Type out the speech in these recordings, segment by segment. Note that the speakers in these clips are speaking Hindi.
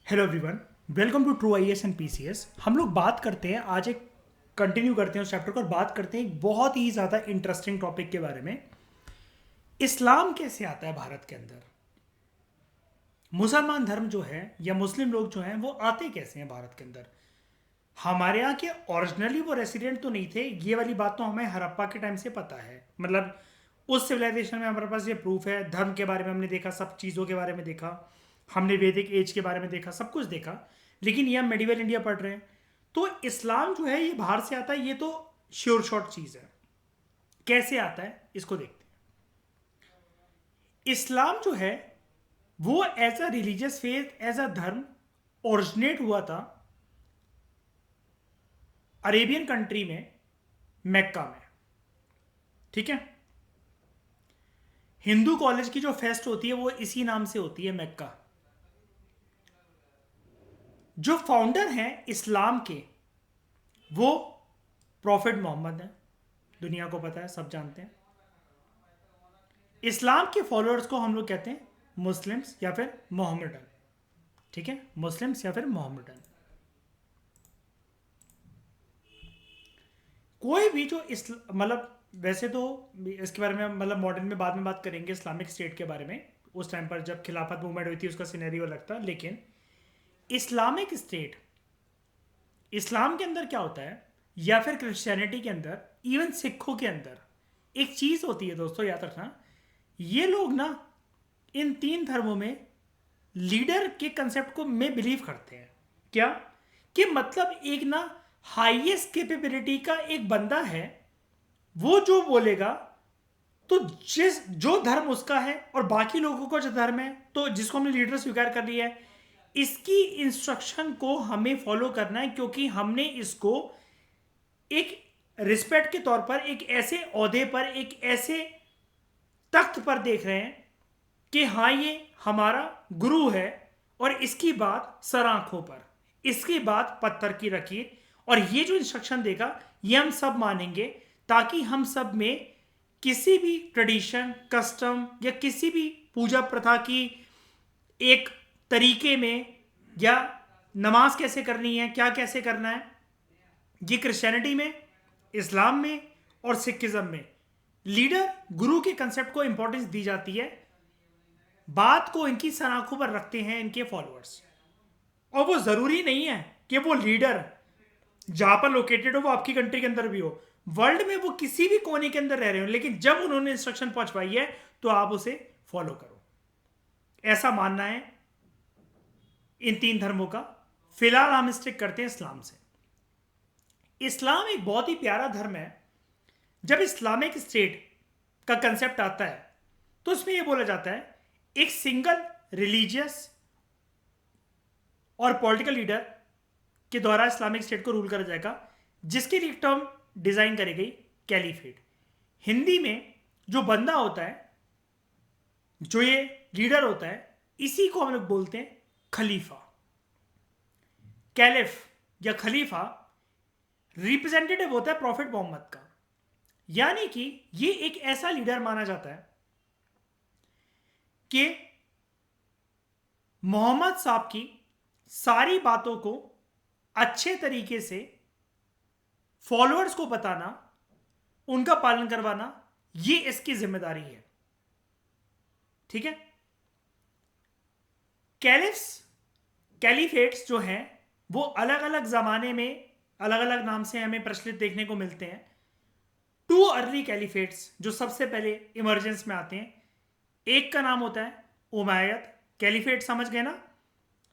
Hello everyone, welcome to true IAS and PCS. हम लोग बात करते हैं आज एक कंटिन्यू करते हैं उस चैप्टर को और बात करते हैं एक बहुत ही ज़्यादा इंटरेस्टिंग टॉपिक के बारे में। इस्लाम कैसे आता है भारत के अंदर? मुसलमान धर्म जो है या मुस्लिम लोग जो हैं वो आते कैसे हैं भारत के अंदर? हमारे यहाँ के ओरिजिनली वो रेसिडेंट तो नहीं थे, ये वाली बात तो हमें हड़प्पा के टाइम से पता है। मतलब उस सिविलाइजेशन में हमारे पास ये प्रूफ है। धर्म के बारे में हमने देखा, सब चीज़ों के बारे में देखा, हमने वैदिक एज के बारे में देखा, सब कुछ देखा। लेकिन ये हम मेडिवल इंडिया पढ़ रहे हैं, तो इस्लाम जो है ये बाहर से आता है, ये तो श्योर शॉर्ट चीज़ है। कैसे आता है इसको देखते हैं। इस्लाम जो है वो as a religious faith, as a dharma originate हुआ था अरेबियन कंट्री में, मक्का में। ठीक है। हिंदू कॉलेज की जो फेस्ट होती है वो इसी नाम से होती है, मक्का। जो फाउंडर हैं इस्लाम के वो प्रॉफिट मोहम्मद हैं, दुनिया को पता है, सब जानते हैं। इस्लाम के फॉलोअर्स को हम लोग कहते हैं मुस्लिम्स या फिर मोहम्मडन। ठीक है, मुस्लिम्स या फिर मोहम्मडन। कोई भी जो मतलब वैसे तो इसके बारे में मतलब मॉडर्न में बाद में बात करेंगे, इस्लामिक स्टेट के बारे में। उस टाइम पर जब खिलाफत मूवमेंट हुई थी उसका सिनेरियो लगता, लेकिन इस्लामिक स्टेट, इस्लाम के अंदर क्या होता है या फिर क्रिश्चियनिटी के अंदर, इवन सिखों के अंदर एक चीज होती है दोस्तों, याद रखना। ये लोग ना इन तीन धर्मों में लीडर के कंसेप्ट को में बिलीव करते हैं। क्या कि मतलब एक ना हाईएस्ट कैपेबिलिटी का एक बंदा है, वो जो बोलेगा तो जिस जो धर्म उसका है और बाकी लोगों का जो धर्म है, तो जिसको हमने लीडर स्वीकार कर लिया है, इसकी इंस्ट्रक्शन को हमें फॉलो करना है, क्योंकि हमने इसको एक रिस्पेक्ट के तौर पर, एक ऐसे ओहदे पर, एक ऐसे तख्त पर देख रहे हैं कि हाँ ये हमारा गुरु है और इसकी बात सर आंखों पर, इसकी बात पत्थर की लकीर, और ये जो इंस्ट्रक्शन देगा ये हम सब मानेंगे, ताकि हम सब में किसी भी ट्रेडिशन, कस्टम या किसी भी पूजा प्रथा की एक तरीके में, या नमाज कैसे करनी है, क्या कैसे करना है, ये क्रिश्चियनिटी में, इस्लाम में और सिखिज्म में लीडर गुरु के कंसेप्ट को इंपॉर्टेंस दी जाती है। बात को इनकी सनाखों पर रखते हैं इनके फॉलोअर्स। और वो जरूरी नहीं है कि वो लीडर जहां पर लोकेटेड हो वो आपकी कंट्री के अंदर भी हो, वर्ल्ड में वो किसी भी कोने के अंदर रह रहे हो, लेकिन जब उन्होंने इंस्ट्रक्शन पहुंचवाई है तो आप उसे फॉलो करो। ऐसा मानना है इन तीन धर्मों का। फिलहाल हम स्टिक करते हैं इस्लाम से। इस्लाम एक बहुत ही प्यारा धर्म है। जब इस्लामिक स्टेट का कंसेप्ट आता है तो इसमें यह बोला जाता है एक सिंगल रिलीजियस और पॉलिटिकल लीडर के द्वारा इस्लामिक स्टेट को रूल करा जाएगा, जिसके लिए टर्म डिजाइन करी गई, कैलीफेट। हिंदी में जो बंदा होता है, जो ये लीडर होता है, इसी को हम लोग बोलते हैं खलीफा। कैलिफ या खलीफा रिप्रेजेंटेटिव होता है प्रॉफिट मोहम्मद का। यानी कि ये एक ऐसा लीडर माना जाता है कि मोहम्मद साहब की सारी बातों को अच्छे तरीके से फॉलोअर्स को बताना, उनका पालन करवाना, ये इसकी जिम्मेदारी है। ठीक है। कैलिफ्स, कैलीफेट्स जो हैं वो अलग अलग जमाने में अलग अलग नाम से हमें प्रचलित देखने को मिलते हैं। टू अर्ली कैलीफेट्स जो सबसे पहले इमरजेंस में आते हैं, एक का नाम होता है उमैयद कैलीफेट, समझ गए ना,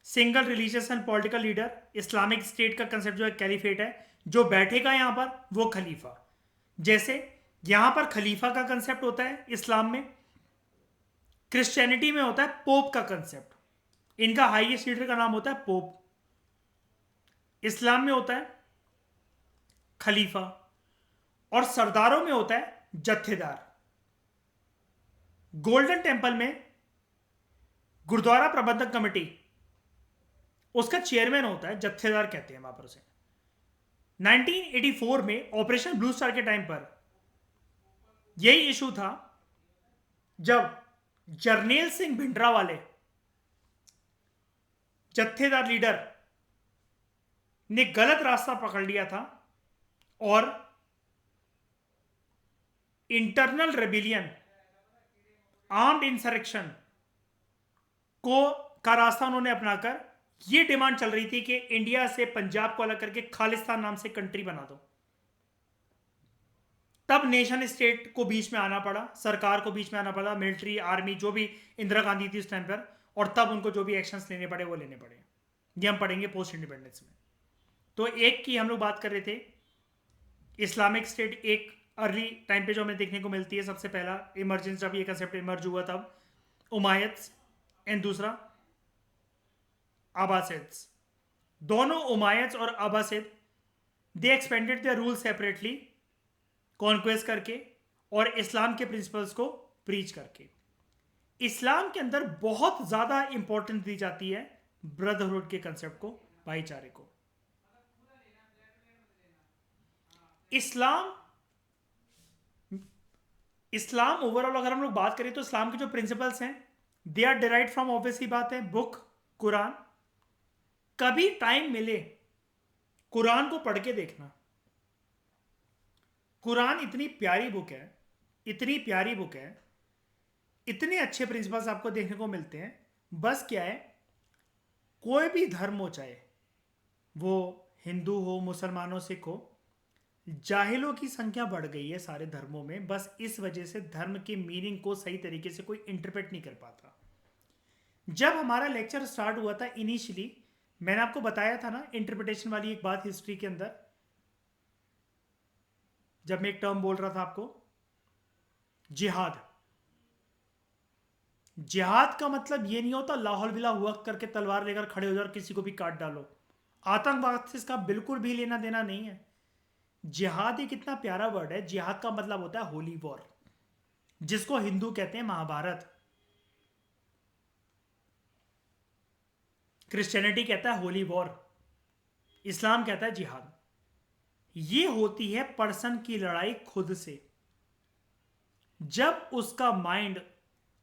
single religious and political leader. Islamic state का कंसेप्ट जो है कैलीफेट है, जो बैठेगा यहां पर वो खलीफा। जैसे यहां पर खलीफा का कंसेप्ट होता है इस्लाम में, क्रिश्चियनिटी में होता है पोप का कंसेप्ट। इनका हाईएस्ट लीडर का नाम होता है पोप। इस्लाम में होता है खलीफा और सरदारों में होता है जत्थेदार। गोल्डन टेम्पल में गुरुद्वारा प्रबंधक कमेटी, उसका चेयरमैन होता है, जत्थेदार कहते हैं वहां पर उसे। 1984 में ऑपरेशन ब्लू स्टार के टाइम पर यही इशू था, जब जर्नेल सिंह भिंडरावाले जत्थेदार लीडर ने गलत रास्ता पकड़ लिया था और इंटरनल रेबिलियन, आर्म्ड इंसरेक्शन का रास्ता उन्होंने अपनाकर ये डिमांड चल रही थी कि इंडिया से पंजाब को अलग करके खालिस्तान नाम से कंट्री बना दो। तब नेशन स्टेट को बीच में आना पड़ा, सरकार को बीच में आना पड़ा, मिलिट्री, आर्मी, जो भी इंदिरा गांधी थी उस टाइम पर, और तब उनको जो भी एक्शंस लेने पड़े वो लेने पड़े। ये हम पढ़ेंगे पोस्ट इंडिपेंडेंस में। तो एक की हम लोग बात कर रहे थे, इस्लामिक स्टेट एक अर्ली टाइम पे जो हमें देखने को मिलती है, सबसे पहला इमरजेंस जब ये कंसेप्ट इमर्ज हुआ तब उमायद्स, एंड दूसरा अब्बासिड्स। दोनों उमायद्स और Abbasid they expanded their rule separately, conquest करके और इस्लाम के प्रिंसिपल्स को प्रीच करके। इस्लाम के अंदर बहुत ज्यादा इंपॉर्टेंस दी जाती है ब्रदरहुड के कंसेप्ट को, भाईचारे को। इस्लाम ओवरऑल अगर हम लोग बात करें तो इस्लाम के जो प्रिंसिपल्स हैं they are derived from, obviously बात है, बुक कुरान। कभी टाइम मिले कुरान को पढ़ के देखना। कुरान इतनी प्यारी बुक है, इतनी प्यारी बुक है, इतने अच्छे प्रिंसिपल्स आपको देखने को मिलते हैं। बस क्या है, कोई भी धर्म हो, चाहे वो हिंदू हो, मुसलमान हो, सिख हो, जाहिलों की संख्या बढ़ गई है सारे धर्मों में। बस इस वजह से धर्म की मीनिंग को सही तरीके से कोई इंटरप्रेट नहीं कर पाता। जब हमारा लेक्चर स्टार्ट हुआ था इनिशियली, मैंने आपको बताया था ना इंटरप्रिटेशन वाली एक बात हिस्ट्री के अंदर, जब मैं एक टर्म बोल रहा था आपको, जिहाद। जिहाद का मतलब ये नहीं होता लाहौल बिला हुआ करके तलवार लेकर खड़े हो जाओ और किसी को भी काट डालो। आतंकवाद से इसका बिल्कुल भी लेना देना नहीं है। जिहाद एक इतना प्यारा वर्ड है। जिहाद का मतलब होता है होली वॉर, जिसको हिंदू कहते हैं महाभारत, क्रिश्चियनिटी कहता है होली वॉर, इस्लाम कहता है जिहाद। ये होती है पर्सन की लड़ाई खुद से, जब उसका माइंड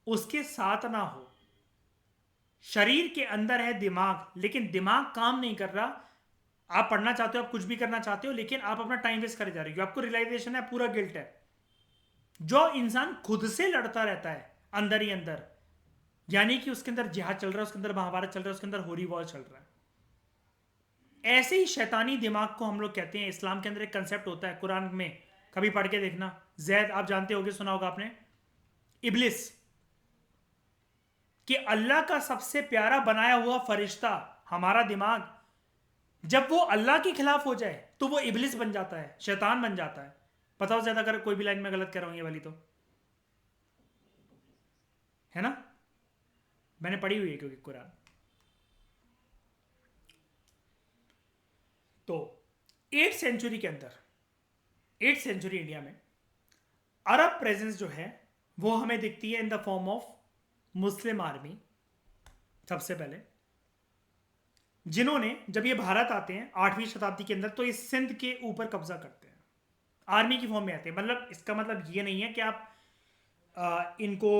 उसके साथ ना हो। शरीर के अंदर है दिमाग, लेकिन दिमाग काम नहीं कर रहा। आप पढ़ना चाहते हो, आप कुछ भी करना चाहते हो, लेकिन आप अपना टाइम वेस्ट करे जा रहे हो। आपको रियलाइजेशन है, पूरा गिल्ट है। जो इंसान खुद से लड़ता रहता है अंदर ही अंदर, यानी कि उसके अंदर जिहाद चल रहा है, उसके अंदर महाभारत चल रहा है, उसके अंदर होली वॉर चल रहा है। ऐसे ही शैतानी दिमाग को हम लोग कहते हैं। इस्लाम के अंदर एक कंसेप्ट होता है, कुरान में कभी पढ़ के देखना, जैद, आप जानते होगे, सुना होगा आपने, इब्लिस, कि अल्लाह का सबसे प्यारा बनाया हुआ फरिश्ता हमारा दिमाग, जब वो अल्लाह के खिलाफ हो जाए तो वो इब्लिस बन जाता है, शैतान बन जाता है। बताओ ज्यादा, अगर कोई भी लाइन में गलत कर रहा हूं ये वाली तो, है ना? मैंने पढ़ी हुई है क्योंकि कुरान। तो 8th सेंचुरी के अंदर, 8th सेंचुरी इंडिया में अरब प्रेजेंस जो है वो हमें दिखती है in the form of Muslim army. सबसे पहले जिन्होंने, जब ये भारत आते हैं 8वीं शताब्दी के अंदर, तो इस सिंध के ऊपर कब्जा करते हैं, आर्मी की फॉर्म में आते हैं। मतलब इसका मतलब ये नहीं है कि आप इनको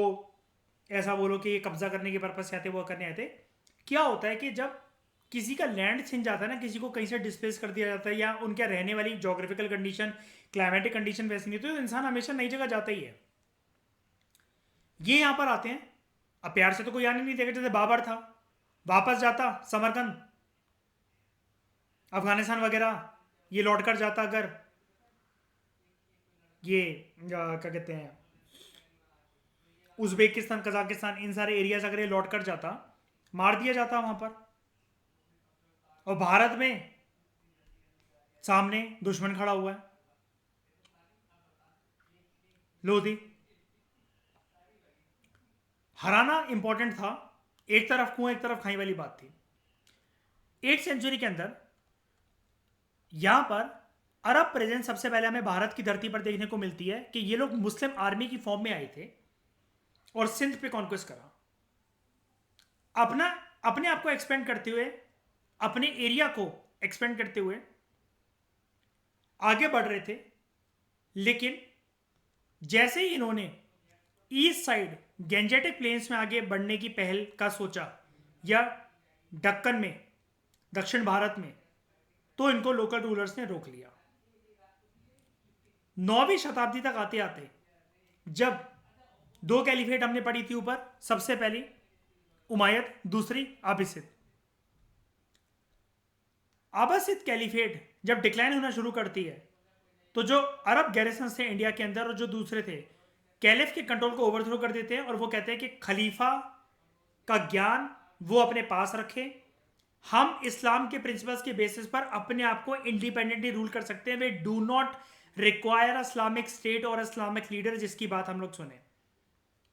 ऐसा बोलो कि ये कब्जा करने के पर्पज से आते, वो करने आते। क्या होता है कि जब किसी का लैंड छिन जाता है ना, किसी को कहीं से डिस्प्लेस कर दिया जाता है, या उनके रहने वाली जोग्राफिकल कंडीशन, क्लाइमेटिक कंडीशन वैसी नहीं, तो इंसान हमेशा नई जगह जाता ही है। ये यहां पर आते हैं, अब प्यार से तो कोई आने नहीं देगा। जैसे बाबर था, वापस जाता समरकंद, अफगानिस्तान वगैरह, ये लौट कर जाता। अगर ये क्या कहते हैं, उज्बेकिस्तान, कजाकिस्तान, इन सारे एरियाज अगर ये लौट कर जाता, मार दिया जाता वहां पर। और भारत में सामने दुश्मन खड़ा हुआ है, लोधी। हराना इंपॉर्टेंट था, एक तरफ कुआं एक तरफ खाई वाली बात थी। 8th सेंचुरी के अंदर यहां पर अरब प्रेजेंस सबसे पहले हमें भारत की धरती पर देखने को मिलती है कि ये लोग मुस्लिम आर्मी की फॉर्म में आए थे और सिंध पे कॉन्क्वेस्ट करा। अपने आप को एक्सपेंड करते हुए, अपने एरिया को एक्सपेंड करते हुए आगे बढ़ रहे थे। लेकिन जैसे ही इन्होंने ईस्ट साइड गेंजेटिक प्लेन्स में आगे बढ़ने की पहल का सोचा, या दक्कन में, दक्षिण भारत में, तो इनको लोकल रूलर्स ने रोक लिया। 9वीं शताब्दी तक आते आते जब दो कैलिफेट हमने पढ़ी थी ऊपर, सबसे पहली उमायद, दूसरी अबासिद। अबासिद कैलिफेट जब डिक्लाइन होना शुरू करती है तो जो अरब गैरिसन थे इंडिया के अंदर और जो दूसरे थे, कैलिफ के कंट्रोल को ओवरथ्रो कर देते हैं और वो कहते हैं कि खलीफा का ज्ञान वो अपने पास रखे, हम इस्लाम के प्रिंसिपल्स के बेसिस पर अपने आप को इंडिपेंडेंटली रूल कर सकते हैं। We do not require Islamic state और इस्लामिक लीडर जिसकी बात हम लोग सुने।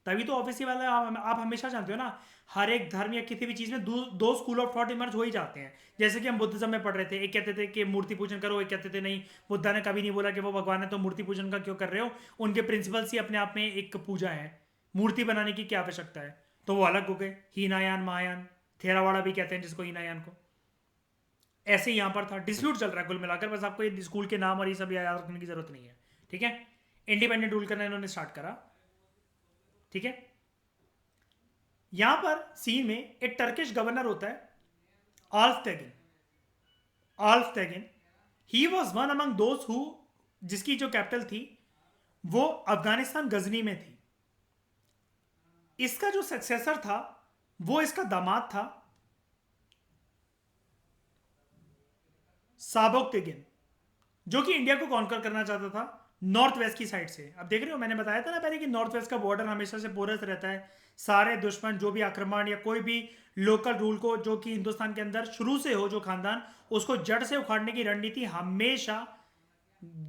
तभी तो ऑब्वियसली वाला आप हमेशा जानते हो ना, हर एक धर्म या किसी भी चीज में दो स्कूल ऑफ थॉट इमर्ज हो ही जाते हैं। जैसे कि हम बुद्धिज्म में पढ़ रहे थे, एक कहते थे कि मूर्ति पूजन करो, एक कहते थे नहीं, बुद्धा ने कभी नहीं बोला कि वो भगवान है तो मूर्ति पूजन का क्यों कर रहे हो, उनके प्रिंसिपल्स ही अपने आप में एक पूजा है, मूर्ति बनाने की क्या आवश्यकता है। तो वो अलग हो गए, हीनायान महायान, थेरावाड़ा भी कहते हैं जिसको हीनायान को। ऐसे ही यहाँ पर था, डिस्प्यूट चल रहा है कुल मिलाकर, बस आपको ये स्कूल के नाम और ये सब याद रखने की जरूरत नहीं है। ठीक है, इंडिपेंडेंट रूल करना इन्होंने स्टार्ट करा। ठीक है, यहां पर सीन में एक टर्किश गवर्नर होता है, Alptegin. Alptegin he was one among those who, जिसकी जो कैपिटल थी वो अफगानिस्तान गजनी में थी। इसका जो सक्सेसर था वो इसका दामाद था साबोक्तिगिन, जो कि इंडिया को कॉन्कर करना चाहता था नॉर्थ वेस्ट की साइड से। अब देख रहे हो, मैंने बताया था ना पहले कि नॉर्थ वेस्ट का बॉर्डर हमेशा से पोरस रहता है। सारे दुश्मन जो भी आक्रमण या कोई भी लोकल रूल को जो कि हिंदुस्तान के अंदर शुरू से हो, जो खानदान, उसको जड़ से उखाड़ने की रणनीति हमेशा,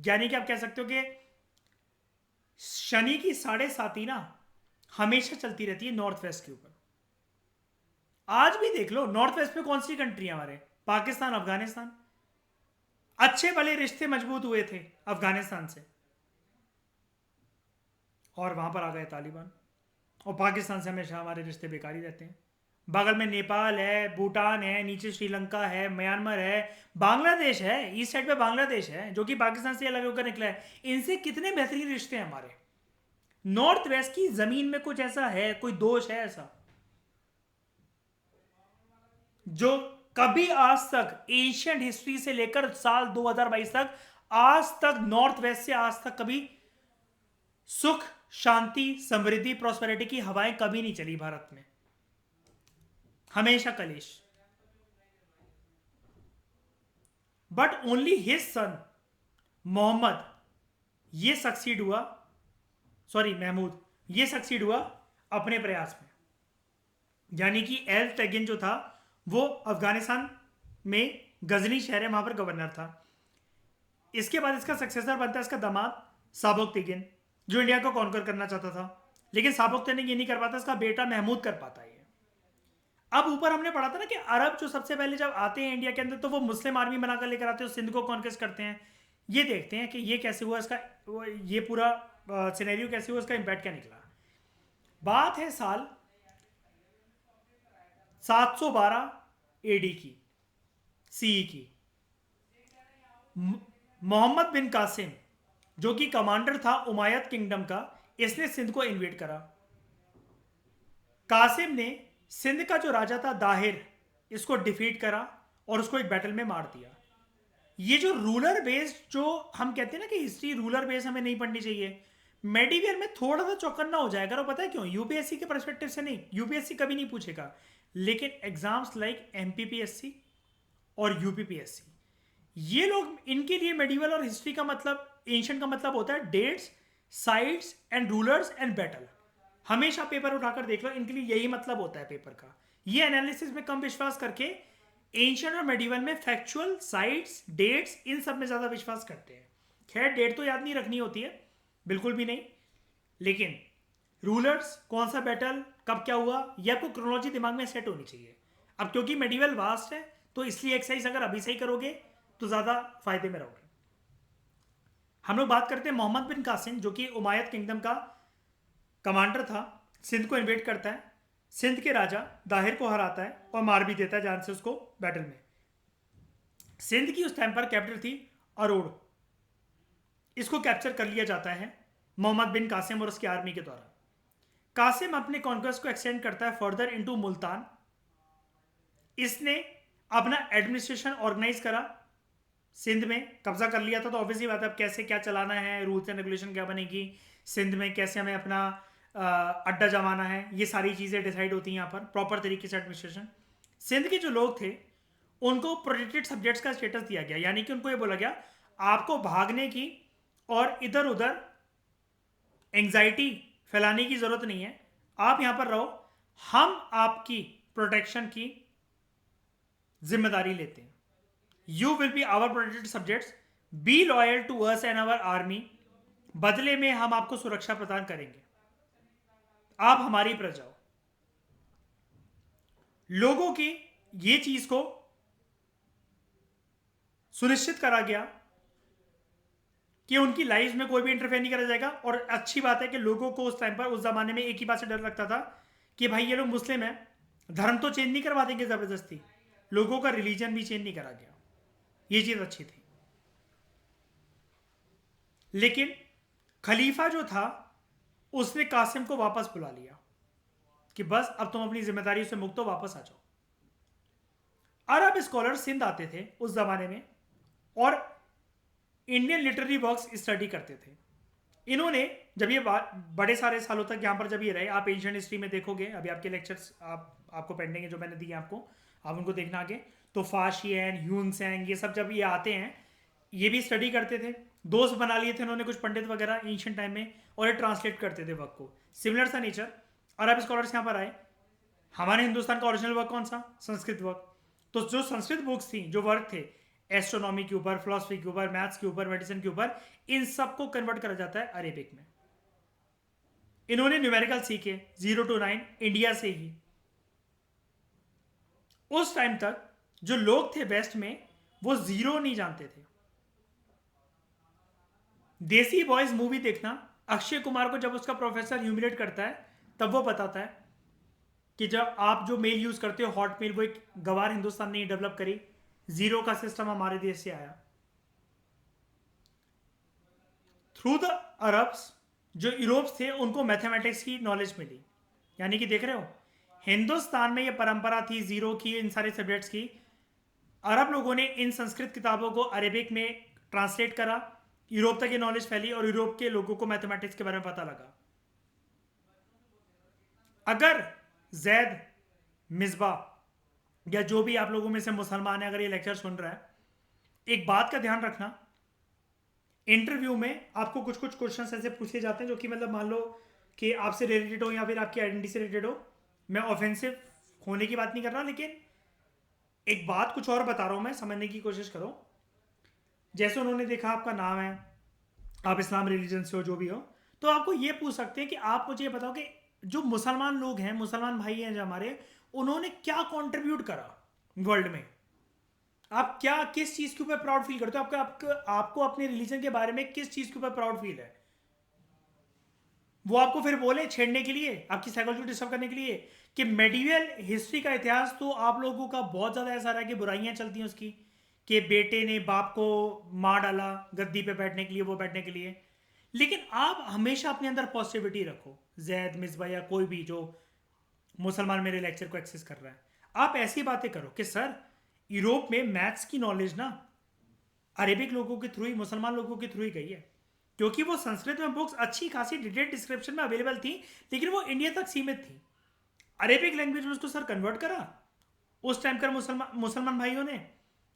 यानी कि आप कह सकते हो कि शनि की 7.5 ना हमेशा चलती रहती है नॉर्थ वेस्ट के ऊपर। आज भी देख लो नॉर्थ वेस्ट में कौन सी कंट्री है हमारे, पाकिस्तान, अफगानिस्तान। अच्छे भले रिश्ते मजबूत हुए थे अफगानिस्तान से, और वहां पर आ गए तालिबान, और पाकिस्तान से हमेशा हमारे रिश्ते बेकार ही रहते हैं। बगल में नेपाल है, भूटान है, नीचे श्रीलंका है, म्यांमार है, बांग्लादेश है, ईस्ट साइड पे बांग्लादेश है जो कि पाकिस्तान से अलग होकर निकला है। इनसे कितने बेहतरीन रिश्ते हैं हमारे। नॉर्थ वेस्ट की जमीन में कुछ ऐसा है, कोई दोष है ऐसा जो कभी आज तक एशियन हिस्ट्री से लेकर साल 2022 तक, आज तक नॉर्थ वेस्ट से आज तक कभी सुख, शांति, समृद्धि, प्रॉस्पेरिटी की हवाएं कभी नहीं चली भारत में, हमेशा कलेश। But only his son Mohammad ये सक्सीड हुआ, सॉरी महमूद, ये सक्सीड हुआ अपने प्रयास में। यानी कि एल टेगिन जो था वो अफगानिस्तान में गजनी शहर है, वहां पर गवर्नर था। इसके बाद इसका सक्सेसर बनता है इसका दामाद साबोक्तिगिन, जो इंडिया को कॉन्कर करना चाहता था, लेकिन साबोक्तिगिन ये नहीं कर पाता, इसका बेटा महमूद कर पाता है। अब ऊपर हमने पढ़ा था ना कि अरब जो सबसे पहले जब आते हैं इंडिया के अंदर तो वो मुस्लिम आर्मी बनाकर लेकर आते हैं, सिंध को कॉन्क्वेस्ट करते हैं। ये देखते हैं कि ये कैसे हुआ, इसका ये पूरा सिनेरियो कैसे हुआ, इसका इम्पैक्ट क्या निकला। बात है साल 712 एडी की, सीई की। मोहम्मद बिन कासिम जो कि कमांडर था उमायद किंगडम का, इसने सिंध को इन्वेड करा। कासिम ने सिंध का जो राजा था दाहिर, इसको डिफीट करा और उसको एक बैटल में मार दिया। ये जो रूलर बेस्ड, जो हम कहते हैं ना कि हिस्ट्री रूलर बेस्ड हमें नहीं पढ़नी चाहिए, मेडिवियर में थोड़ा सा चौकन्ना हो जाएगा। और पता है क्यों? यूपीएससी के पर्सपेक्टिव से नहीं, यूपीएससी कभी नहीं पूछेगा, लेकिन एग्जाम्स लाइक एमपीपीएससी और यूपीपीएससी, ये लोग, इनके लिए मेडिवल और हिस्ट्री का मतलब, एंशिएंट का मतलब होता है dates, sites and rulers and battle. हमेशा पेपर उठाकर देख लो, इनके लिए यही मतलब होता है पेपर का। ये एनालिसिस में कम विश्वास करके एंशिएंट और मेडिवल में फैक्चुअल, साइट्स, डेट्स, इन सब में ज्यादा विश्वास करते हैं। खैर डेट तो याद नहीं रखनी होती है, बिल्कुल भी नहीं, लेकिन रूलर्स, कौन सा बैटल, कब क्या हुआ, यह आपको क्रोनोलॉजी दिमाग में सेट होनी चाहिए। अब क्योंकि मेडिवल वास्ट है तो इसलिए एक्सरसाइज अगर अभी से ही करोगे तो ज्यादा फायदे में रहोगे। हम लोग बात करते हैं मोहम्मद बिन कासिम, जो कि उमायद किंगडम का कमांडर था, सिंध को इन्वेड करता है, सिंध के राजा दाहिर को हराता है और मार भी देता है जान से उसको बैटल में। सिंध की उस टाइम पर कैपिटल थी अरोड़। इसको कैप्चर कर लिया जाता है मोहम्मद बिन कासिम और उसकी आर्मी के द्वारा। कासिम अपने कॉन्क्वेस्ट को एक्सटेंड करता है फर्दर इनटू मुल्तान, इसने अपना एडमिनिस्ट्रेशन ऑर्गेनाइज करा, सिंध में कब्जा कर लिया था, तो ऑब्वियसली बात है अब कैसे क्या चलाना है, रूल्स एंड रेगुलेशन क्या बनेगी सिंध में, कैसे हमें अपना अड्डा जमाना है, ये सारी चीज़ें डिसाइड होती हैं यहाँ पर प्रॉपर तरीके से एडमिनिस्ट्रेशन। सिंध के जो लोग थे उनको प्रोटेक्टेड सब्जेक्ट्स का स्टेटस दिया गया, यानी कि उनको ये बोला गया आपको भागने की और इधर उधर एंग्जाइटी फैलाने की जरूरत नहीं है, आप यहां पर रहो, हम आपकी प्रोटेक्शन की जिम्मेदारी लेते हैं। You will be our protected subjects, be loyal to us and our army, बदले में हम आपको सुरक्षा प्रदान करेंगे, आप हमारी प्रजा हो। लोगों की ये चीज को सुनिश्चित करा गया कि उनकी लाइफ में कोई भी इंटरफेयर नहीं करा जाएगा। और अच्छी बात है कि लोगों को उस टाइम पर, उस जमाने में एक ही बात से डर लगता था कि भाई ये लोग मुस्लिम हैं, धर्म तो चेंज नहीं करवा देंगे जबरदस्ती, लोगों का रिलीजन भी चेंज नहीं करा गया, ये चीज अच्छी थी। लेकिन खलीफा जो था उसने कासिम को वापस बुला लिया कि बस अब तुम अपनी जिम्मेदारी से मुक्त हो, वापस आ जाओ। अरब स्कॉलर सिंध आते थे उस जमाने में और इंडियन लिटरेरी वर्क्स स्टडी करते थे। इन्होंने जब ये बड़े सारे सालों तक यहाँ पर जब ये रहे, आप एंशिएंट हिस्ट्री में देखोगे, अभी आपके लेक्चर्स आपको पेंडिंग है जो मैंने दिए आपको, आप उनको देखना आगे, तो फाशियन, ह्यूनसेंग, ये सब जब ये आते हैं ये भी स्टडी करते थे, दोस्त बना लिए थे उन्होंने कुछ पंडित वगैरह एंशिएंट टाइम में, और ये ट्रांसलेट करते थे वर्क को। सिमिलर सा नेचर अरब स्कॉलर्स यहाँ पर आए। हमारे हिंदुस्तान का ओरिजिनल वर्क कौन सा? संस्कृत वर्क। तो जो संस्कृत बुक्स थी, जो वर्क थे एस्ट्रोनॉमी के ऊपर, फिलोसफी के ऊपर, मैथ्स के ऊपर, मेडिसिन के ऊपर, इन सबको कन्वर्ट करा जाता है अरेबिक में। इन्होंने न्यूमेरिकल सीखे 0 to 9 इंडिया से ही। उस टाइम तक जो लोग थे वेस्ट में वो जीरो नहीं जानते थे। देसी बॉयज मूवी देखना, अक्षय कुमार को जब उसका प्रोफेसर ह्यूमिलेट करता है तब वो बताता है कि जब आप जो मेल यूज करते हो हॉट मेल, वो एक गवार हिंदुस्तान ने डेवलप करी, जीरो का सिस्टम हमारे देश से आया। थ्रू द अरब्स जो यूरोप थे उनको मैथमेटिक्स की नॉलेज मिली। यानी कि देख रहे हो, हिंदुस्तान में ये परंपरा थी जीरो की, इन सारे सब्जेक्ट्स की। अरब लोगों ने इन संस्कृत किताबों को अरेबिक में ट्रांसलेट करा, यूरोप तक ये नॉलेज फैली और यूरोप के लोगों को मैथमेटिक्स के बारे में पता लगा। अगर जैद, मिसबा या जो भी आप लोगों में से मुसलमान है, अगर ये लेक्चर सुन रहा है, एक बात का ध्यान रखना, इंटरव्यू में आपको कुछ कुछ क्वेश्चंस ऐसे पूछे जाते हैं जो कि मतलब मान लो कि आपसे रिलेटेड हो या फिर आपकी आइडेंटिटी से रिलेटेड हो। मैं ऑफेंसिव होने की बात नहीं कर रहा, लेकिन एक बात कुछ और बता रहा हूं, मैं समझने की कोशिश करो। जैसे उन्होंने देखा आपका नाम है, आप इस्लाम रिलीजन से हो, जो भी हो, तो आपको ये पूछ सकते हैं कि आप मुझे ये बताओ कि जो मुसलमान लोग हैं, मुसलमान भाई हैं जो हमारे, उन्होंने क्या कंट्रीब्यूट करा वर्ल्ड में, आप क्या किस चीज के ऊपर प्राउड फील करते हो, आपको अपने रिलीजन के बारे में किस चीज के ऊपर प्राउड फील है। वो आपको फिर बोले छेड़ने के लिए, आपकी साइकोलॉजी को डिस्टर्ब करने के लिए, कि मेडिवल हिस्ट्री का इतिहास तो आप लोगों का बहुत ज्यादा ऐसा रहा है कि बुराइयां चलती हैं उसकी, कि बेटे ने बाप को मार डाला गद्दी पे बैठने के लिए, वो बैठने के लिए। लेकिन आप हमेशा अपने अंदर पॉजिटिविटी रखो। जैद, मिसबा या कोई भी जो मुसलमान मेरे लेक्चर को एक्सेस कर रहा है, आप ऐसी बातें करो कि सर यूरोप में मैथ्स की नॉलेज ना अरेबिक लोगों के थ्रू ही, मुसलमान लोगों के थ्रू ही गई है, क्योंकि वो संस्कृत में बुक्स अच्छी खासी डिटेल डिस्क्रिप्शन में अवेलेबल थी, लेकिन वो इंडिया तक सीमित थी। अरेबिक लैंग्वेज में उसको सर कन्वर्ट करा उस टाइम कर मुसलमान भाइयों ने,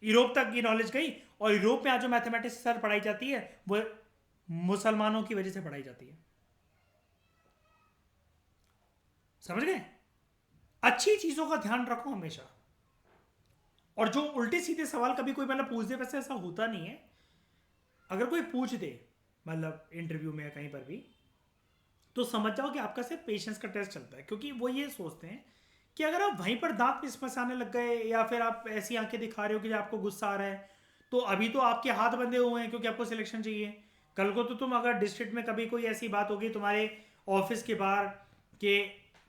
यूरोप तक ये नॉलेज गई, और यूरोप में आज जो मैथमेटिक्स सर पढ़ाई जाती है वो मुसलमानों की वजह से पढ़ाई जाती है। समझ गए? अच्छी चीजों का ध्यान रखो हमेशा, और जो उल्टे सीधे सवाल कभी कोई मतलब पूछ दे, वैसे ऐसा होता नहीं है, अगर कोई पूछ दे मतलब इंटरव्यू में या कहीं पर भी, तो समझ जाओ कि आपका सिर्फ पेशेंस का टेस्ट चलता है, क्योंकि वो ये सोचते हैं कि अगर आप वहीं पर दांत पिसपसाने लग गए या फिर आप ऐसी आंखें दिखा रहे हो कि आपको गुस्सा आ रहा है, तो अभी तो आपके हाथ बंधे हुए हैं क्योंकि आपको सिलेक्शन चाहिए। कल को तो तुम अगर डिस्ट्रिक्ट में कभी कोई ऐसी बात होगी तुम्हारे ऑफिस के बाहर कि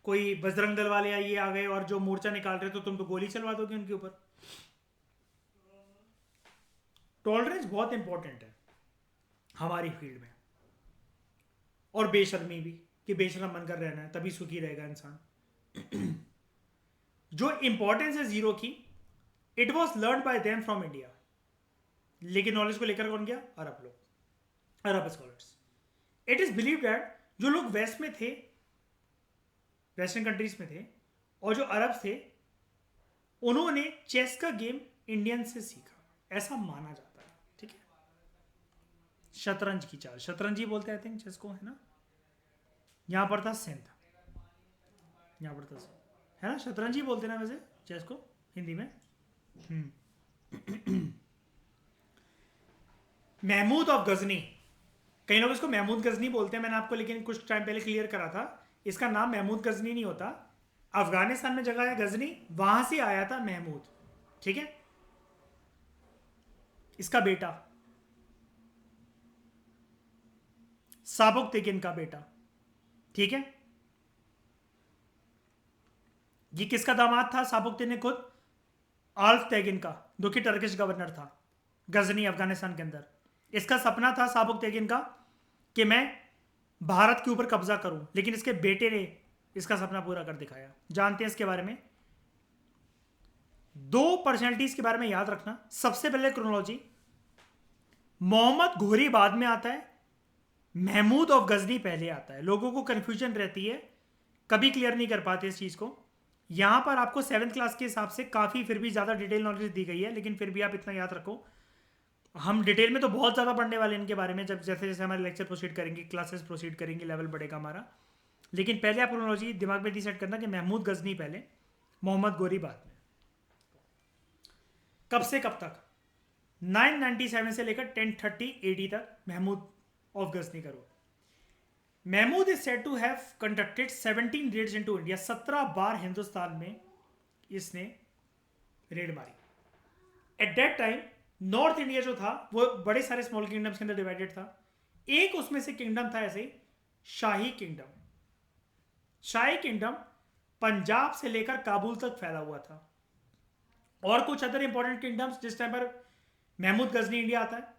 कोई बजरंग दल वाले ये आ गए और जो मोर्चा निकाल रहे, तो तुम तो गोली चलवा दोगे उनके ऊपर। टॉलरेंस बहुत इंपॉर्टेंट है हमारी फील्ड में, और बेशर्मी भी, कि बेशर्म बनकर रहना है तभी सुखी रहेगा इंसान। जो इंपॉर्टेंस है जीरो की, it was learn by them from India. लेकिन नॉलेज को लेकर कौन गया? अरब लोग, Arab scholars. It is believe that जो लोग वेस्ट में थे, वेस्टर्न कंट्रीज में थे, और जो अरब थे, उन्होंने चेस का गेम इंडियन से सीखा, ऐसा माना जाता है। ठीक है, शतरंज की चाल, शतरंज ही बोलते हैं आई थिंक चेस को, है ना। यहां पर था सिंध, यहां पर था सिंध, है ना, शतरंज ही बोलते हैं ना वैसे चेस को हिंदी में। महमूद ऑफ गजनी, कई लोग इसको महमूद गजनी बोलते हैं, मैंने आपको लेकिन कुछ टाइम पहले क्लियर करा था, इसका नाम महमूद गजनी नहीं होता। अफगानिस्तान में जगह है गजनी, वहां से आया था महमूद। ठीक है, इसका बेटा साबुक तेगिन का बेटा। ठीक है, ये किसका दामाद था? साबुक तेगिन खुद आल्फ तेगिन का, जो कि टर्किश गवर्नर था गजनी अफगानिस्तान के अंदर। इसका सपना था साबुक तेगिन का कि मैं भारत के ऊपर कब्जा करूं, लेकिन इसके बेटे ने इसका सपना पूरा कर दिखाया। जानते हैं इसके बारे में? दो पर्सनैलिटीज के बारे में याद रखना। सबसे पहले क्रोनोलॉजी, मोहम्मद घोरी बाद में आता है, महमूद ऑफ गजनी पहले आता है। लोगों को कंफ्यूजन रहती है, कभी क्लियर नहीं कर पाते इस चीज को। यहां पर आपको 7th क्लास के हिसाब से काफी फिर भी ज्यादा डिटेल नॉलेज दी गई है, लेकिन फिर भी आप इतना याद रखो, हम डिटेल में तो बहुत ज़्यादा पढ़ने वाले हैं इनके बारे में, जब जैसे जैसे हमारे लेक्चर प्रोसीड करेंगे, क्लासेस प्रोसीड करेंगे, लेवल बढ़ेगा हमारा। लेकिन पहले आप क्रोनोलॉजी दिमाग में डिसाइड करना कि महमूद गजनी पहले, मोहम्मद गोरी बाद में। कब से कब तक? 997 से लेकर 1030 AD तक महमूद ऑफ गजनी का रोल। Mahmud is said to have conducted 17 raids into India. 17 बार हिंदुस्तान में इसने रेड मारी। At that time north India जो था वो बड़े सारे स्मॉल किंगडम्स के अंदर डिवाइडेड था। एक उसमें से किंगडम था ऐसे शाही किंगडम। शाही किंगडम पंजाब से लेकर काबुल तक फैला हुआ था। और कुछ अदर इंपॉर्टेंट किंगडम्स जिस टाइम पर महमूद गजनी इंडिया आता है,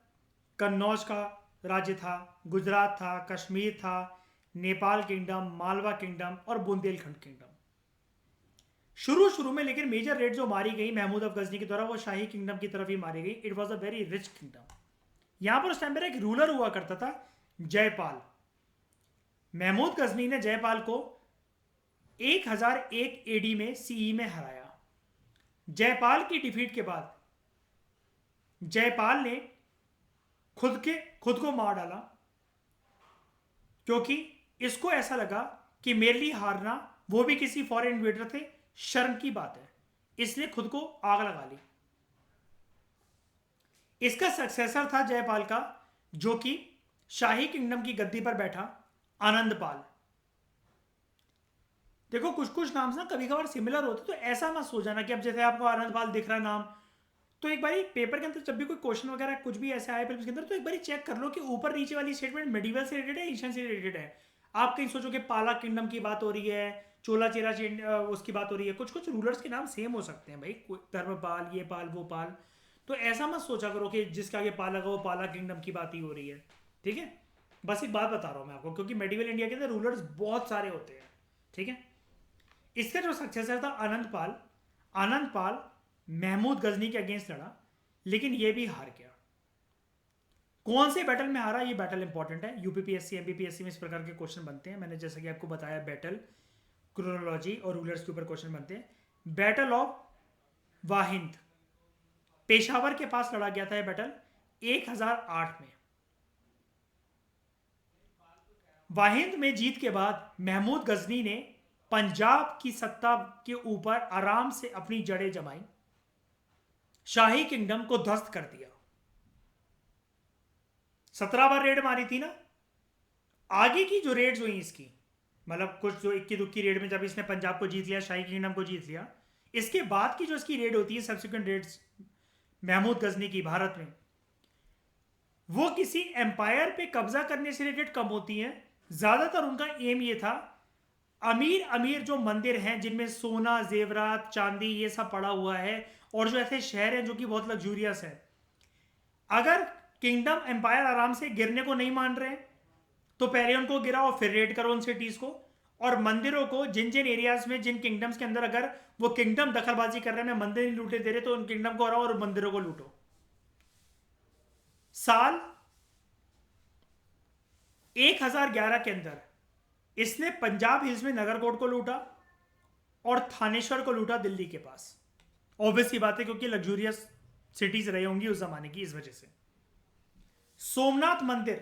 कन्नौज का राज्य था, गुजरात था, कश्मीर था, नेपाल किंगडम, मालवा किंगडम और बुंदेलखंड किंगडम। शुरू में लेकिन मेजर रेड जो मारी गई महमूद ऑफ गजनी के द्वारा वो शाही किंगडम की तरफ ही मारी गई। It was a very rich kingdom. यहां पर उस टाइम पर एक रूलर हुआ करता था जयपाल। महमूद गजनी ने जयपाल को 1001 AD में CE में हराया। जयपाल की डिफीट के बाद जयपाल ने खुद को मार डाला, क्योंकि इसको ऐसा लगा कि मेरे लिए हारना, वो भी किसी फॉरेन इन्वेडर थे, शर्म की बात है, इसलिए खुद को आग लगा ली। इसका सक्सेसर था जयपाल का, जो कि शाही किंगडम की गद्दी पर बैठा, आनंदपाल। देखो कुछ नाम ना कभी कभार सिमिलर होते, तो ऐसा मत सो जाना कि अब जैसे आपको आनंदपाल दिख रहा नाम, तो एक बार पेपर के अंदर जब भी कोई क्वेश्चन वगैरह कुछ भी ऐसा आए फिल्म के अंदर, तो एक बार चेक कर लो कि ऊपर नीचे वाली स्टेटमेंट मेडिवल से रिलेटेड है, एशियन से रिलेटेड है। आप कहीं सोचो कि पाला किंगडम की बात हो रही है, चोला चेरा उसकी बात हो रही है। कुछ रूलर्स के नाम सेम हो सकते हैं भाई, धर्मपाल, ये पाल, वो पाल। तो ऐसा मत सोचा करो कि जिसका आगे पाल लगा वो पाला किंगडम की बात ही हो रही है। ठीक है, बस एक बात बता रहा हूं मैं आपको, क्योंकि मेडिवल इंडिया के अंदर रूलर्स बहुत सारे होते हैं। ठीक है, इसका जो सक्सेसर था आनंदपाल, आनंदपाल महमूद गजनी के अगेंस्ट लड़ा, लेकिन ये भी हार गया। कौन से बैटल में हारा? ये बैटल इंपॉर्टेंट है, यूपीपीएससी एमपीपीएससी में इस प्रकार के क्वेश्चन बनते हैं। मैंने जैसा कि आपको बताया, बैटल, क्रोनोलॉजी और रूलर्स के ऊपर क्वेश्चन बनते हैं। बैटल ऑफ वाहिंद, पेशावर के पास लड़ा गया था यह बैटल 1008 में। वाहिंद में जीत के बाद महमूद गजनी ने पंजाब की सत्ता के ऊपर आराम से अपनी जड़ें जमाई, शाही किंगडम को ध्वस्त कर दिया। 17 बार रेड मारी थी ना। आगे की जो रेड्स हुई इसकी, मतलब कुछ जो इक्की दुक्की रेड में जब इसने पंजाब को जीत लिया, शाही किंगडम को जीत लिया, इसके बाद की जो इसकी रेड होती है, सब्सिक्वेंट रेड्स महमूद गजनी की भारत में, वो किसी एम्पायर पे कब्जा करने से रिलेटेड कम होती हैं। ज्यादातर उनका एम ये था, अमीर जो मंदिर हैं जिनमें सोना, जेवरात, चांदी ये सब पड़ा हुआ है, और जो ऐसे शहर हैं जो कि बहुत लग्जूरियस है, अगर किंगडम एम्पायर आराम से गिरने को नहीं मान रहे, तो पहले उनको गिराओ, फिर रेड करो उन सिटीज को। और मंदिरों को जिन जिन एरियाज में, जिन किंगडम्स के अंदर अगर वो किंगडम दखलबाजी कर रहे हैं, मैं मंदिर नहीं लूटे दे रहे, तो उन किंगडम को हराओ और मंदिरों को लूटो। साल 1011 के अंदर इसने पंजाब हिल्स में नगरकोट को लूटा और थानेश्वर को लूटा दिल्ली के पास। ऑब्वियस सी बात है, क्योंकि लग्जूरियस सिटीज रही होंगी उस जमाने की, इस वजह से। सोमनाथ मंदिर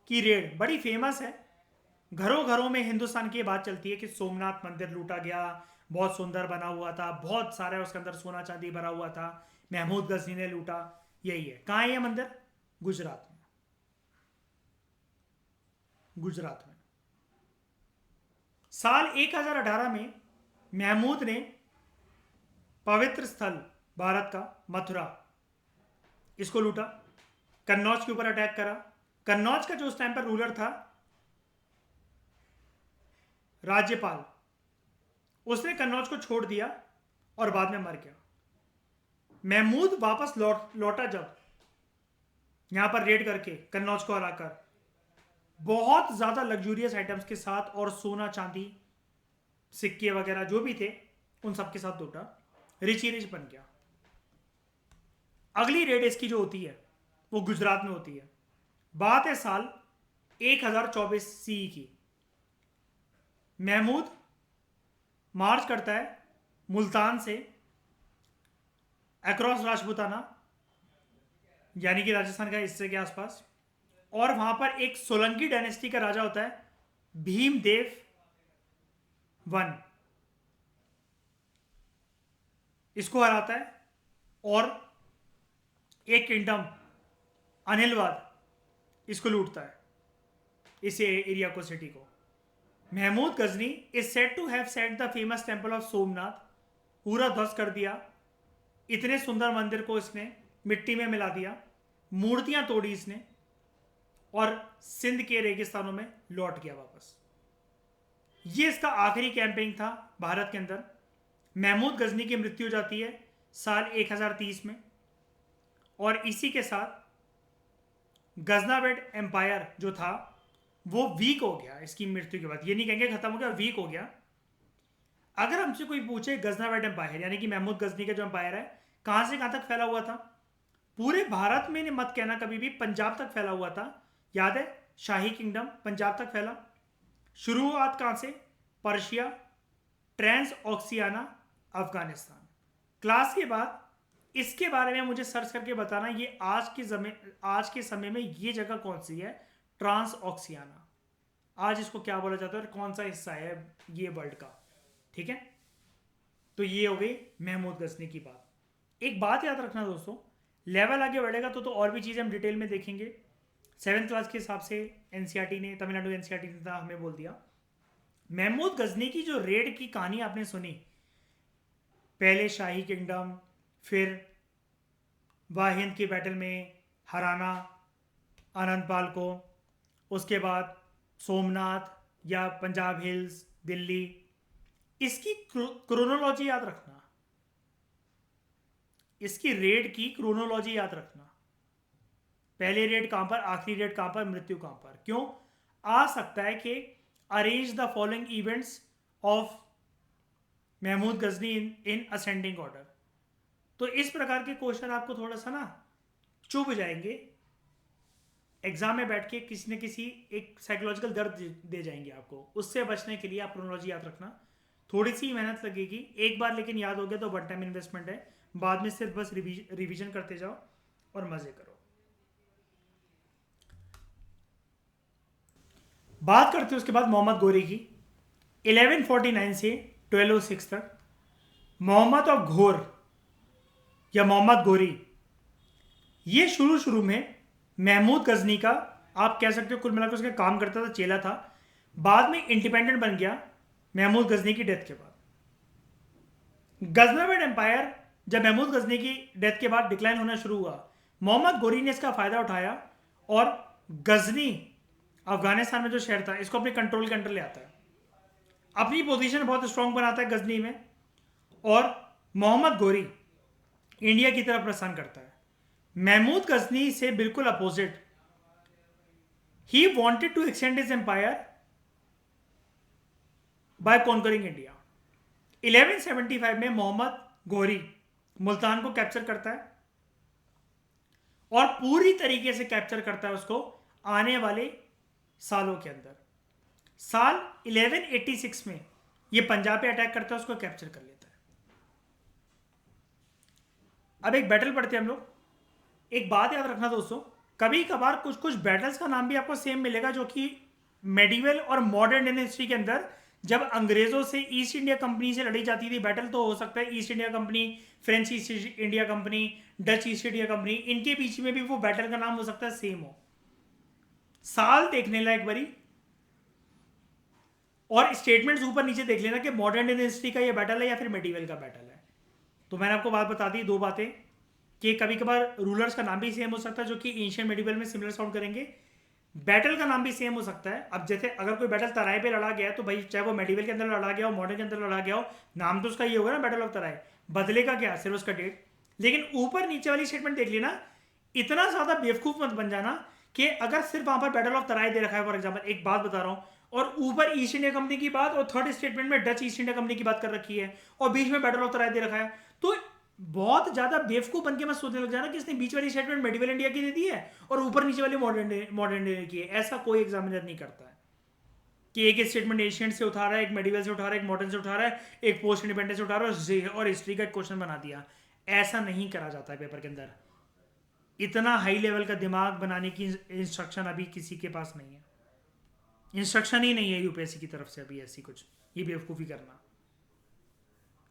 की रेड बड़ी फेमस है। घरों घरों में हिंदुस्तान की बात चलती है कि सोमनाथ मंदिर लूटा गया, बहुत सुंदर बना हुआ था, बहुत सारा उसके अंदर सोना चांदी भरा हुआ था, महमूद गजनी ने लूटा। यही है। कहां है यह मंदिर? गुजरात में। गुजरात में साल 1018 में महमूद ने पवित्र स्थल भारत का मथुरा, इसको लूटा, कन्नौज के ऊपर अटैक करा। कन्नौज का जो उस टाइम पर रूलर था, राज्यपाल, उसने कन्नौज को छोड़ दिया और बाद में मर गया। महमूद वापस लौटा जब यहां पर रेड करके कन्नौज को हराकर, बहुत ज्यादा लग्जूरियस आइटम्स के साथ और सोना चांदी सिक्के वगैरह जो भी थे उन सब के साथ लूटा, रिच ही रिच बन गया। अगली रेड इसकी जो होती है वो गुजरात में होती है। बात है साल 1024 सीई की। महमूद मार्च करता है मुल्तान से अक्रॉस राजपूताना, यानी कि राजस्थान का हिस्से के आसपास, और वहां पर एक सोलंकी डायनेस्टी का राजा होता है भीमदेव वन, इसको हराता है और एक किंगडम अनिलवाद, इसको लूटता है, इस एरिया को, सिटी को। Mahmud Ghazni is said to have set the famous temple of Somnath, पूरा ध्वस्त कर दिया। इतने सुंदर मंदिर को इसने मिट्टी में मिला दिया, मूर्तियां तोड़ी इसने, और सिंध के रेगिस्तानों में लौट गया वापस। ये इसका आखिरी कैंपेन था भारत के अंदर। महमूद गजनी की मृत्यु हो जाती है साल 1030 में, और इसी के साथ गजनाविड एम्पायर जो था वो वीक हो गया इसकी मृत्यु के बाद। ये नहीं कहेंगे खत्म हो गया, वीक हो गया। अगर हमसे कोई पूछे गजनाविड एम्पायर यानी कि महमूद गजनी का जो एम्पायर है कहां से कहां तक फैला हुआ था, पूरे भारत में मत कहना कभी भी, पंजाब तक फैला हुआ था। याद है, शाही किंगडम पंजाब तक फैला। शुरुआत कहां से? Persia, Transoxiana, Afghanistan. Class के बाद इसके बारे में मुझे सर्च करके बताना ये आज के समय में ये जगह कौन सी है, ट्रांस ऑक्सियाना। आज इसको क्या बोला जाता है और कौन सा हिस्सा है ये वर्ल्ड का, ठीक है। तो ये हो गई महमूद गजनी की बात। एक बात याद रखना दोस्तों, लेवल आगे बढ़ेगा तो और भी चीज़ें हम डिटेल में देखेंगे। 7th क्लास के हिसाब से एनसीईआरटी ने, तमिलनाडु एनसीईआरटी ने हमें बोल दिया। महमूद गजनी की जो रेड की कहानी आपने सुनी, पहले शाही किंगडम, फिर वाहिंद की बैटल में हराना आनंदपाल को, उसके बाद सोमनाथ या पंजाब हिल्स, दिल्ली, इसकी क्रोनोलॉजी याद रखना, इसकी रेड की क्रोनोलॉजी याद रखना। पहले रेड कहां पर, आखिरी रेड कहां पर, मृत्यु कहां पर। क्यों आ सकता है कि arrange the following events of Mahmud Ghazni in ascending order. तो इस प्रकार के क्वेश्चन आपको थोड़ा सा ना चुभ जाएंगे, एग्जाम में बैठ के किसी न किसी एक साइकोलॉजिकल दर्द दे जाएंगे आपको। उससे बचने के लिए आप क्रोनोलॉजी याद रखना। थोड़ी सी मेहनत लगेगी, एक बार लेकिन याद हो गया तो वन टाइम इन्वेस्टमेंट है। बाद में सिर्फ बस रिवीजन करते जाओ और मजे करो। बात करते हैं उसके बाद मोहम्मद गोरी की। 1149 से 1206 तक मोहम्मद ऑफ घोर या मोहम्मद गोरी, ये शुरू में महमूद गजनी का, आप कह सकते हो कुल मिलाकर उसका काम करता था, चेला था। बाद में इंडिपेंडेंट बन गया महमूद गजनी की डेथ के बाद। गजनाविड एम्पायर जब महमूद गजनी की डेथ के बाद डिक्लाइन होना शुरू हुआ, मोहम्मद गोरी ने इसका फायदा उठाया और गजनी, अफगानिस्तान में जो शहर था, इसको अपने कंट्रोल के अंडर ले आता है, अपनी पोजीशन बहुत स्ट्रांग बनाता है गजनी में, और मोहम्मद गोरी इंडिया की तरफ प्रस्थान करता है। महमूद गजनी से बिल्कुल opposite, he wanted to extend his empire by conquering India. 1175 में मोहम्मद घोरी मुल्तान को कैप्चर करता है और पूरी तरीके से कैप्चर करता है उसको आने वाले सालों के अंदर। साल 1186 में ये पंजाब पे अटैक करता है, उसको कैप्चर कर लेता है। अब एक बैटल पढ़ते हैं हम लोग। एक बात याद रखना दोस्तों, कभी कभार कुछ कुछ बैटल्स का नाम भी आपको सेम मिलेगा जो कि मेडिवल और मॉडर्न इंडियन हिस्ट्री के अंदर जब अंग्रेजों से ईस्ट इंडिया कंपनी से लड़ी जाती थी बैटल, तो हो सकता है east India company, French east India company, Dutch east India company, इनके बीच में भी वो बैटल का नाम हो सकता है सेम हो। साल देखने लायक बरी और स्टेटमेंट्स ऊपर नीचे देख लेना कि मॉडर्न इंडियन हिस्ट्री का ये बैटल है या फिर मेडिवल का बैटल है। तो मैंने आपको बात बता दी, दो बातें, कि कभी कभार रूलर्स का नाम भी सेम हो सकता है जो कि एंशिएंट मेडिवल में सिमिलर साउंड करेंगे। बैटल का नाम भी सेम हो सकता है। अब जैसे अगर कोई बैटल तराई पे लड़ा गया है तो भाई चाहे वो मेडिवल के अंदर लड़ा गया हो, मॉडर्न के अंदर लड़ा गया हो, नाम तो उसका ये होगा ना, बैटल ऑफ तराई। बदलेगा क्या, सिर्फ उसका डेट। लेकिन ऊपर नीचे वाली स्टेटमेंट देख लेना, इतना ज्यादा बेवकूफ मत बन जाना कि अगर सिर्फ वहां पर बैटल ऑफ तराई दे रखा है फॉर एग्जाम्पल, एक बात बता रहा हूँ, और ऊपर ईस्ट इंडिया कंपनी की बात और थर्ड स्टेटमेंट में डच ईस्ट इंडिया कंपनी की बात कर रखी है और बीच में बैटल ऑफ तराई दे रखा है, तो बहुत ज्यादा बेवकूफ बन के मैं सोचने लग जाना कि इसने बीच वाली स्टेटमेंट मेडिवल इंडिया की दे दी है और ऊपर नीचे वाली मॉडर्न इंडिया की है। ऐसा कोई एग्जामिनर नहीं करता है कि एक स्टेटमेंट एशियंट से उठा रहा है, एक मेडिवल से उठा रहा है, एक मॉडर्न से उठा रहा है, एक पोस्ट इंडिपेंडेंस से उठा रहा है और हिस्ट्री का एक क्वेश्चन बना दिया। ऐसा नहीं करा जाता है पेपर के अंदर। इतना हाई लेवल का दिमाग बनाने की इंस्ट्रक्शन अभी किसी के पास नहीं है, इंस्ट्रक्शन ही नहीं है यूपीएससी की तरफ से अभी ऐसी कुछ ये बेवकूफ़ी करना,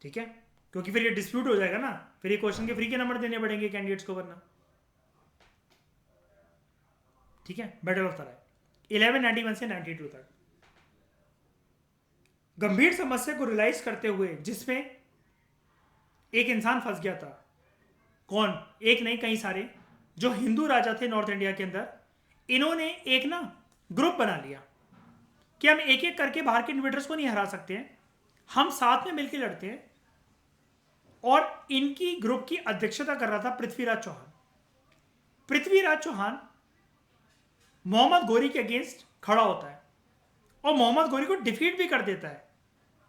ठीक है? क्योंकि फिर ये डिस्प्यूट हो जाएगा ना, फिर ये क्वेश्चन के फ्री के नंबर देने पड़ेंगे कैंडिडेट्स को वरना, ठीक है? बैटल ऑफ तराई 1191 से 92 तक गंभीर समस्या को रियलाइज करते हुए जिसमें एक इंसान फंस गया था। कौन? एक नहीं, कई सारे जो हिंदू राजा थे नॉर्थ इंडिया के अंदर, इन्होंने एक ना ग्रुप बना लिया कि हम एक एक करके बाहर के इन्वेडर्स को नहीं हरा सकते हैं, हम साथ में मिलकर लड़ते हैं। और इनकी ग्रुप की अध्यक्षता कर रहा था पृथ्वीराज चौहान। पृथ्वीराज चौहान मोहम्मद घोरी के अगेंस्ट खड़ा होता है और मोहम्मद घोरी को डिफीट भी कर देता है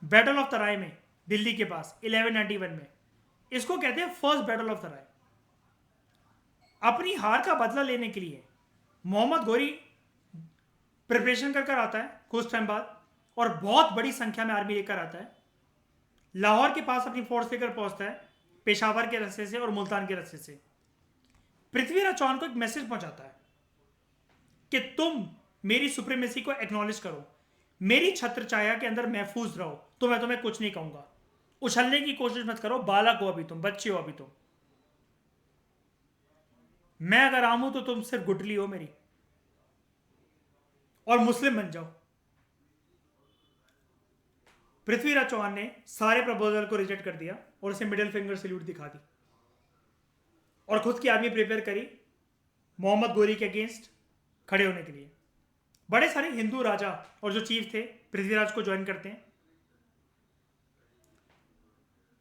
बैटल ऑफ तराई में, दिल्ली के पास 1191 में। इसको कहते हैं फर्स्ट बैटल ऑफ तराई। अपनी हार का बदला लेने के लिए मोहम्मद घोरी प्रिपरेशन कर आता है कुछ टाइम बाद और बहुत बड़ी संख्या में आर्मी लेकर आता है। लाहौर के पास अपनी फोर्स लेकर पहुंचता है पेशावर के रास्ते से और मुल्तान के रास्ते से। पृथ्वीराज चौहान को एक मैसेज पहुंचाता है कि तुम मेरी सुप्रीमेसी को एक्नॉलेज करो, मेरी छत्र छाया के अंदर महफूज रहो, तो मैं तुम्हें कुछ नहीं कहूंगा, उछलने की कोशिश मत करो, बालक हो अभी तुम, बच्चे हो अभी तुम, मैं अगर आऊं तो तुम सिर्फ गुटली हो मेरी, और मुस्लिम बन जाओ। पृथ्वीराज चौहान ने सारे प्रपोजल को रिजेक्ट कर दिया और उसे मिडिल फिंगर सैल्यूट दिखा दी और खुद की आर्मी प्रिपेयर करी मोहम्मद घोरी के अगेंस्ट खड़े होने के लिए। बड़े सारे हिंदू राजा और जो चीफ थे पृथ्वीराज को ज्वाइन करते हैं।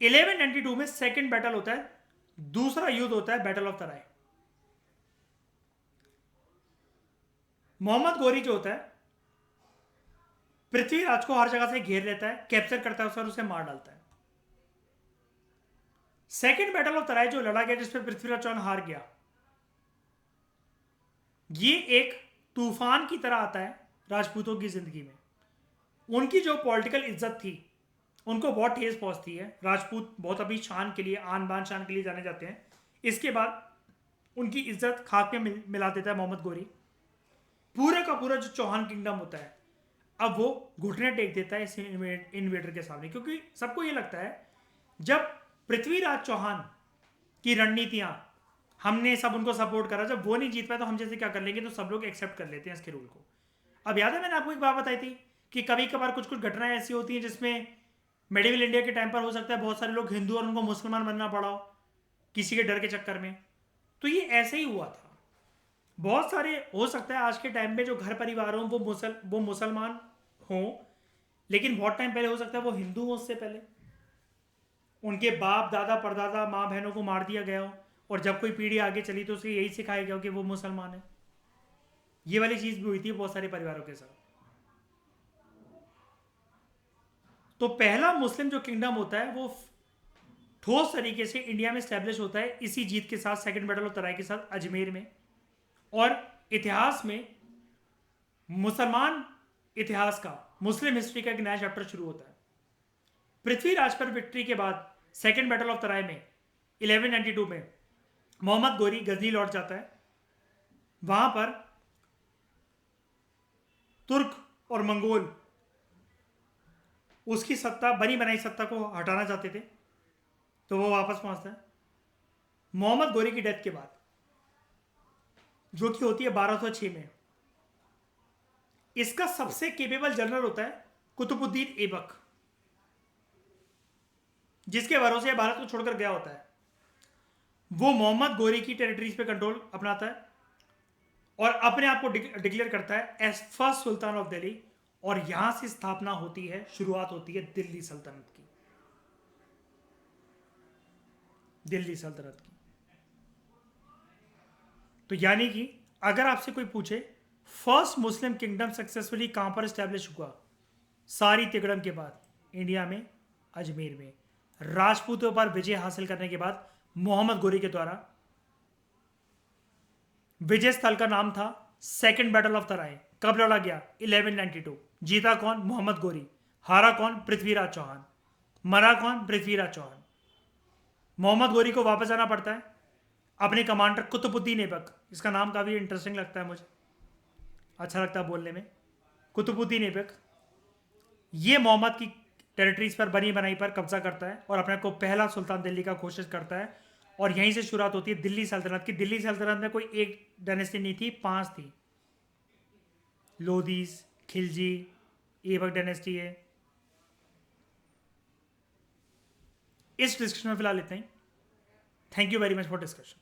1192 में सेकंड बैटल होता है, दूसरा युद्ध होता है बैटल ऑफ तराई। मोहम्मद घोरी जो होता है पृथ्वीराज को हर जगह से घेर लेता है, कैप्चर करता है उसे और उसे मार डालता है। सेकंड बैटल ऑफ तराई जो लड़ा गया जिसमें पृथ्वीराज चौहान हार गया, ये एक तूफान की तरह आता है राजपूतों की जिंदगी में। उनकी जो पॉलिटिकल इज्जत थी उनको बहुत ठेस पहुंचती है। राजपूत बहुत अभी शान के लिए, आन बान शान के लिए जाने जाते हैं। इसके बाद उनकी इज्जत खाक में मिला देता है मोहम्मद घोरी। पूरे का पूरा जो चौहान किंगडम होता है अब वो घुटने टेक देता है इस इन्वेडर के सामने, क्योंकि सबको ये लगता है जब पृथ्वीराज चौहान की रणनीतियां हमने सब उनको सपोर्ट करा, जब वो नहीं जीत पाए तो हम जैसे क्या कर लेंगे, तो सब लोग एक्सेप्ट कर लेते हैं इसके रूल को। अब याद है मैंने आपको एक बात बताई थी कि कभी कभार कुछ कुछ घटनाएं ऐसी होती हैं जिसमें मेडिवल इंडिया के टाइम पर हो सकता है बहुत सारे लोग हिंदू और उनको मुसलमान बनना पड़ा हो किसी के डर के चक्कर में। तो ये ऐसे ही हुआ था। बहुत सारे हो सकता है आज के टाइम में जो घर परिवार हों वो मुसलमान हों, लेकिन बहुत टाइम पहले हो सकता है वो हिंदू हों, उससे पहले उनके बाप दादा परदादा माँ बहनों को मार दिया गया हो और जब कोई पीढ़ी आगे चली तो उसे यही सिखाया गया हो कि वो मुसलमान है। ये वाली चीज़ भी हुई थी बहुत सारे परिवारों के साथ। तो पहला मुस्लिम जो किंगडम होता है वो ठोस तरीके से इंडिया में स्टैब्लिश होता है इसी जीत के साथ, सेकंड बैटल ऑफ तराई के साथ अजमेर में। और इतिहास में मुसलमान इतिहास का, मुस्लिम हिस्ट्री का एक नया चैप्टर शुरू होता है। पृथ्वीराज पर विक्ट्री के बाद सेकंड बैटल ऑफ तराई में 1192 में मोहम्मद गोरी गजनी लौट जाता है। वहां पर तुर्क और मंगोल उसकी सत्ता, बनी बनाई सत्ता को हटाना चाहते थे, तो वो वापस पहुंचता है। मोहम्मद गोरी की डेथ के बाद, जो कि होती है 1206 में, इसका सबसे केपेबल जनरल होता है कुतुबुद्दीन ऐबक, जिसके भरोसे भारत को छोड़कर गया होता है। वो मोहम्मद गोरी की टेरिटरीज पे कंट्रोल अपनाता है और अपने आप को डिक्लेयर करता है as first sultan of Delhi. और यहां से स्थापना होती है, शुरुआत होती है दिल्ली सल्तनत की। दिल्ली सल्तनत की। तो यानी कि अगर आपसे कोई पूछे फर्स्ट मुस्लिम किंगडम सक्सेसफुली कहां पर स्टैब्लिश हुआ, सारी तिकड़म के बाद इंडिया में अजमेर में, राजपूतों पर विजय हासिल करने के बाद मोहम्मद गोरी के द्वारा। विजय स्थल का नाम था सेकंड बैटल ऑफ तराई। कब लड़ा गया? 1192। जीता कौन? मोहम्मद गोरी। हारा कौन? पृथ्वीराज चौहान। मरा कौन? पृथ्वीराज चौहान। मोहम्मद गोरी को वापस आना पड़ता है अपने कमांडर कुतुबुद्दीन ऐबक, इसका नाम काफ़ी इंटरेस्टिंग लगता है मुझे, अच्छा लगता है बोलने में, कुतुबुद्दीन ऐबक। ये मोहम्मद की टेरिटरीज पर, बनी बनाई पर कब्जा करता है और अपने को पहला सुल्तान दिल्ली का घोषित करता है। और यहीं से शुरुआत होती है दिल्ली सल्तनत की। दिल्ली सल्तनत में कोई एक डायनेस्टी नहीं थी, 5 थी। लोधीज, खिलजी, ऐबक डायनेस्टी है। इस डिस्कशन में फिलहाल इतना ही। Thank you very much for discussion.